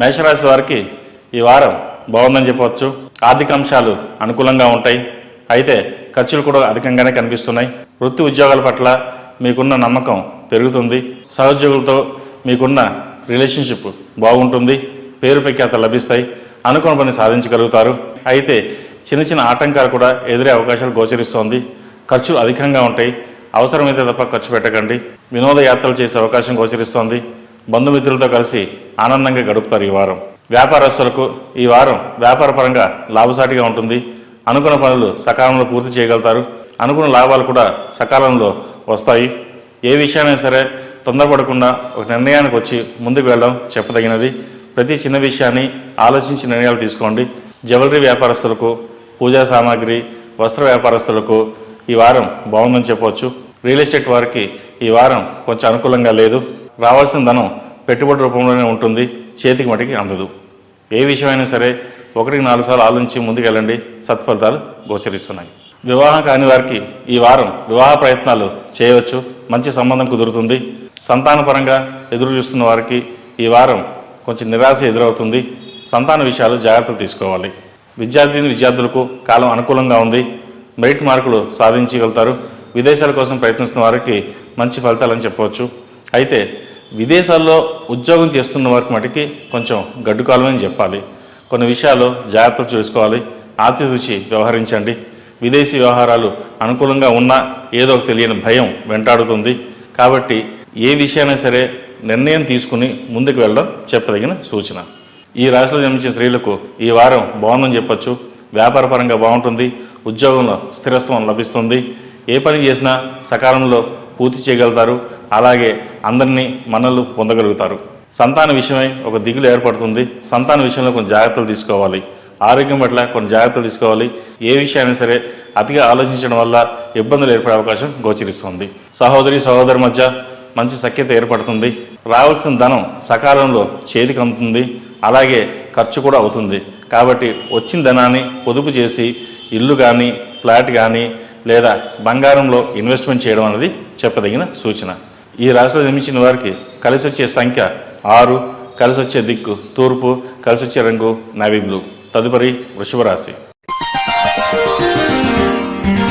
మేషరాశి వారికి ఈ వారం బాగుందని చెప్పవచ్చు. ఆర్థిక అంశాలు అనుకూలంగా ఉంటాయి. అయితే ఖర్చులు కూడా అధికంగానే కనిపిస్తున్నాయి. వృత్తి ఉద్యోగాల పట్ల మీకున్న నమ్మకం పెరుగుతుంది. సహోద్యోగులతో మీకున్న రిలేషన్షిప్ బాగుంటుంది. పేరు ప్రఖ్యాతలు లభిస్తాయి. అనుకున్న పని సాధించగలుగుతారు. అయితే చిన్న చిన్న ఆటంకాలు కూడా ఎదురే అవకాశాలు గోచరిస్తోంది. ఖర్చులు అధికంగా ఉంటాయి. అవసరమైతే తప్ప ఖర్చు పెట్టకండి. వినోద యాత్రలు చేసే అవకాశం గోచరిస్తోంది. బంధుమిత్రులతో కలిసి ఆనందంగా గడుపుతారు ఈ వారం. వ్యాపారస్తులకు ఈ వారం వ్యాపారపరంగా లాభసాటిగా ఉంటుంది. అనుకున్న పనులు సకాలంలో పూర్తి చేయగలుగుతారు. అనుకున్న లాభాలు కూడా సకాలంలో వస్తాయి. ఏ విషయాన్ని సరే తొందరపడకుండా ఒక నిర్ణయానికి వచ్చి ముందుకు వెళ్ళడం చెప్పదగినది. ప్రతి చిన్న విషయాన్ని ఆలోచించి నిర్ణయాలు తీసుకోండి. జ్యువెలరీ వ్యాపారస్తులకు, పూజా సామాగ్రి, వస్త్ర వ్యాపారస్తులకు ఈ వారం బాగుందని చెప్పవచ్చు. రియల్ ఎస్టేట్ వారికి ఈ వారం కొంచెం అనుకూలంగా లేదు. రావాల్సిన ధనం పెట్టుబడి రూపంలోనే ఉంటుంది. చేతికి మటికి అందదు. ఏ విషయమైనా సరే 1-4 సార్లు ఆలోచించి ముందుకు వెళ్ళండి. సత్ఫలితాలు గోచరిస్తున్నాయి. వివాహం కాని వారికి ఈ వారం వివాహ ప్రయత్నాలు చేయవచ్చు. మంచి సంబంధం కుదురుతుంది. సంతానపరంగా ఎదురు చూస్తున్న వారికి ఈ వారం కొంచెం నిరాశ ఎదురవుతుంది. సంతాన విషయాలు జాగ్రత్తలు తీసుకోవాలి. విద్యార్థులకు కాలం అనుకూలంగా ఉంది. మెరిట్ మార్కులు సాధించగలుగుతారు. విదేశాల కోసం ప్రయత్నిస్తున్న వారికి మంచి ఫలితాలని చెప్పవచ్చు. అయితే విదేశాల్లో ఉద్యోగం చేస్తున్న వారికి మటుకి కొంచెం గడ్డు కాలమని చెప్పాలి. కొన్ని విషయాలు జాగ్రత్తలు చూసుకోవాలి. ఆచితూచి వ్యవహరించండి. విదేశీ వ్యవహారాలు అనుకూలంగా ఉన్నా ఏదో ఒక తెలియని భయం వెంటాడుతుంది. కాబట్టి ఏ విషయాన్ని సరే నిర్ణయం తీసుకుని ముందుకు వెళ్ళడం చెప్పదగిన సూచన. ఈ రాశిలో జన్మించిన స్త్రీలకు ఈ వారం బాగుందని చెప్పచ్చు. వ్యాపారపరంగా బాగుంటుంది. ఉద్యోగంలో స్థిరత్వం లభిస్తుంది. ఏ పని చేసినా సకాలంలో పూర్తి చేయగలుగుతారు. అలాగే అందరినీ మన్నలు పొందగలుగుతారు. సంతాన విషయమై ఒక దిగులు ఏర్పడుతుంది. సంతాన విషయంలో కొన్ని జాగ్రత్తలు తీసుకోవాలి. ఆరోగ్యం పట్ల కొన్ని జాగ్రత్తలు తీసుకోవాలి. ఏ విషయాన్ని సరే అతిగా ఆలోచించడం వల్ల ఇబ్బందులు ఏర్పడే అవకాశం గోచరిస్తుంది. సహోదరి మధ్య మంచి సఖ్యత ఏర్పడుతుంది. రావాల్సిన ధనం సకాలంలో చేతికి అందుతుంది. అలాగే ఖర్చు కూడా అవుతుంది. కాబట్టి వచ్చిన ధనాన్ని పొదుపు చేసి ఇల్లు కానీ, ఫ్లాట్ కానీ లేదా బంగారంలో ఇన్వెస్ట్మెంట్ చేయడం అనేది చెప్పదగిన సూచన. ఈ రాశిలో జన్మించిన వారికి కలిసి వచ్చే సంఖ్య 6, కలిసి వచ్చే దిక్కు తూర్పు, కలిసి వచ్చే రంగు నేవీ బ్లూ. తదుపరి వృషభ రాశి.